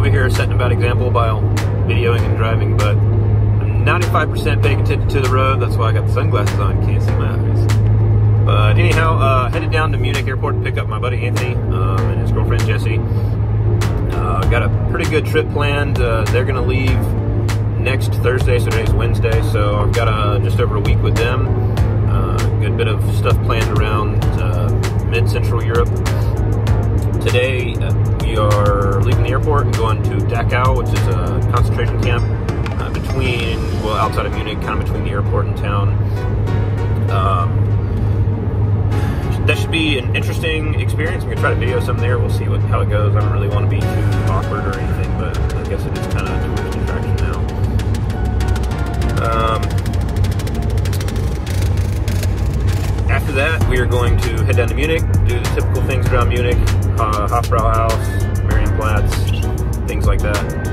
over here setting a bad example by videoing and driving, but I'm 95% paying attention to the road. That's why I got the sunglasses on. Can't see my eyes. But anyhow, headed down to Munich airport to pick up my buddy Anthony and his girlfriend Jessie. Got a pretty good trip planned. They're going to leave next Thursday, so today's Wednesday, so I've got just over a week with them. Good bit of stuff planned around mid-central Europe. Today we are leaving the airport and going to Dachau, which is a concentration camp outside of Munich, kind of between the airport and town. That should be an interesting experience. I'm going to try to video some there. We'll see how it goes. I don't really want to be too awkward or anything, but I guess it is kind of a tourist attraction now. After that, we are going to head down to Munich, do the typical things around Munich, Hofbrauhaus, Marienplatz, things like that.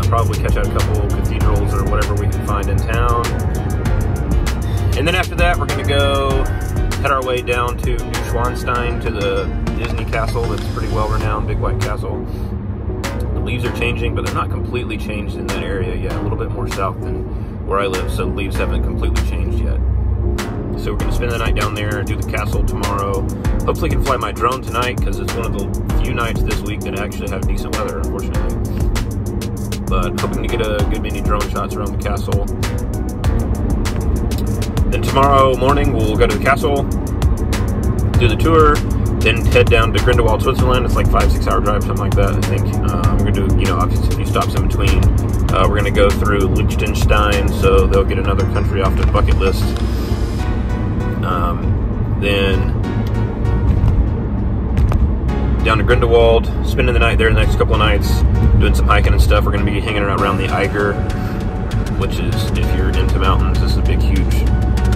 Probably catch out a couple cathedrals or whatever we can find in town. And then after that, we're going to go head our way down to Neuschwanstein, to the Disney castle that's pretty well renowned, big white castle. The leaves are changing, but they're not completely changed in that area yet. A little bit more south than where I live, so the leaves haven't completely changed yet. So we're going to spend the night down there, do the castle tomorrow. Hopefully I can fly my drone tonight, because it's one of the few nights this week that actually have decent weather, unfortunately. But hoping to get a good many drone shots around the castle. Then tomorrow morning we'll go to the castle, do the tour, then head down to Grindelwald, Switzerland. It's like 5-6 hour drive, something like that, I think. We're going to do, obviously a few stops in between. We're going to go through Liechtenstein, so they'll get another country off their bucket list. Then down to Grindelwald, spending the night there the next couple of nights, doing some hiking and stuff. We're going to be hanging around the Eiger, which is, if you're into mountains, this is a big, huge,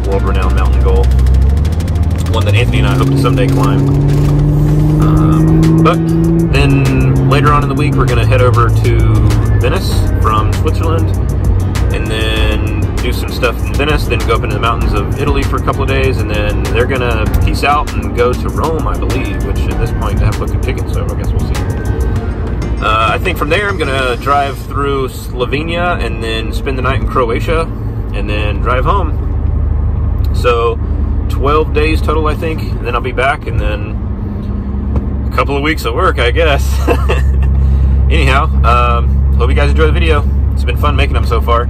world-renowned mountain goal. One that Anthony and I hope to someday climb. But then later on in the week, we're going to head over to Venice from Switzerland, and then do some stuff in Venice, then go up into the mountains of Italy for a couple of days, and then they're going to peace out and go to Rome, I believe, which at this point I have booked a ticket, so I guess we'll see. I think from there I'm going to drive through Slovenia and then spend the night in Croatia and then drive home. So 12 days total, I think, and then I'll be back, and then a couple of weeks of work, I guess. Anyhow, hope you guys enjoy the video. It's been fun making them so far.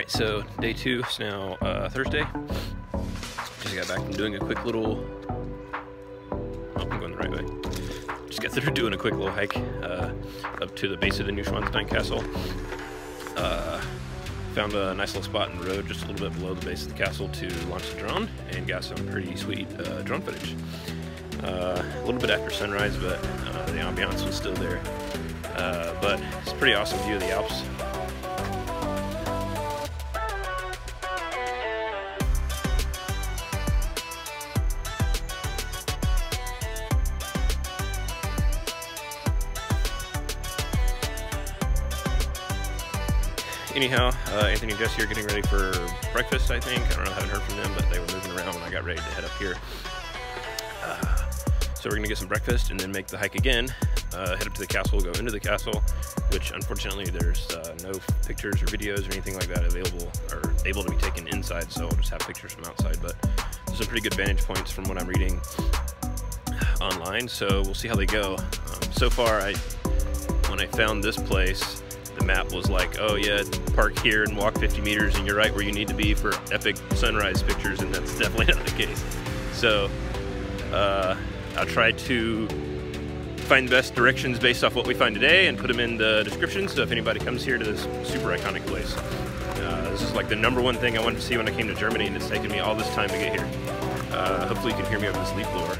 Alright, so day 2, it's now Thursday. Just got back from doing a quick little... Oh, I'm going the right way. Just got through doing a quick little hike up to the base of the Neuschwanstein castle. Found a nice little spot in the road just a little bit below the base of the castle to launch the drone, and got some pretty sweet drone footage. A little bit after sunrise, but the ambiance was still there. But it's a pretty awesome view of the Alps. Anyhow, Anthony and Jesse are getting ready for breakfast, I think. I don't know, I haven't heard from them, but they were moving around when I got ready to head up here. So we're gonna get some breakfast and then make the hike again. Head up to the castle, go into the castle, which unfortunately there's no pictures or videos or anything like that available or able to be taken inside, so I'll just have pictures from outside. But there's some pretty good vantage points from what I'm reading online, so we'll see how they go. So far, when I found this place, the map was like, oh yeah, park here and walk 50 meters and you're right where you need to be for epic sunrise pictures, and that's definitely not the case. So I'll try to find the best directions based off what we find today and put them in the description, so if anybody comes here to this super iconic place. This is like the #1 thing I wanted to see when I came to Germany, and it's taken me all this time to get here. Hopefully you can hear me over this leaf blower.